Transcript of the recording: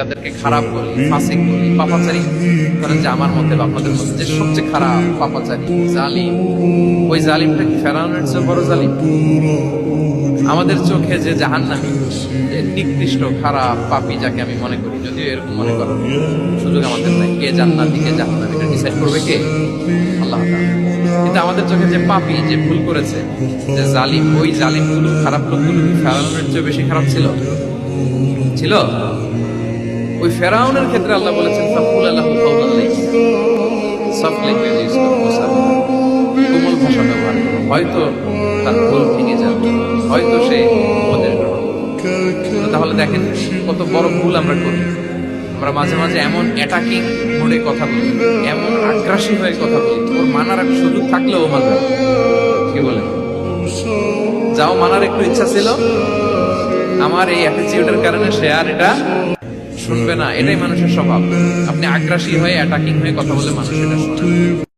তাদেরকে খারাপ বলি, ফাসিক বলি, পাপাচারী করেন যে আমার মতে বা আপনাদের মধ্যে যে সবচেয়ে খারাপ পাপাচারী জালিম, ওই জালিমটা কি ফেরাউনের চেয়ে বড় জালিম? আমাদের চোখে যে জাহান্নামী, যে নিকৃষ্ট খারাপ পাপী যাকে আমি মনে করি, যদিও এরকম মনে করার সুযোগ আমাদের নাই, কে জান্নাতি কে জাহান্নামী এটা ডিসাইড করবে কে? আল্লাহ তাআলা। কিন্তু আমাদের চোখে যে পাপী, যে ভুল করেছে, যে জালিম, ওই জালিমগুলো, খারাপ লোকগুলো কি ফেরাউনের চেয়ে বেশি খারাপ ছিল? ছিল? ওই ফেরাউনের ক্ষেত্রে আল্লাহ বলেছেন ফাকুল আল্লাহু কাওলান লাইয়িনা, সফট ল্যাঙ্গুয়েজ ইউজ করো, কোমল ভাষা ব্যবহার করো, হয়তো তার ভুল ভেঙে যাবে, হয়তো সে উপদেশ গ্রহণ করবে। তাহলে দেখেন কত বড় ভুল আমরা করি। আমরা মাঝে মাঝে এমন অ্যাটাকিং মোডে কথা বলি, এমন আগ্রাসী হয়ে কথা বলি, ওর মানার একটা সুযোগ থাকলেও মানবে না। কি বলে? যাও মানার একটু ইচ্ছা ছিল, আমার এই অ্যাটিটিউডের কারণে সে আর এটা শুনবে না। এটাই মানুষের স্বভাব। আপনি আগ্রাসী হয়ে অ্যাটাকিং হয়ে কথা বলে মানুষ এটা শুনে।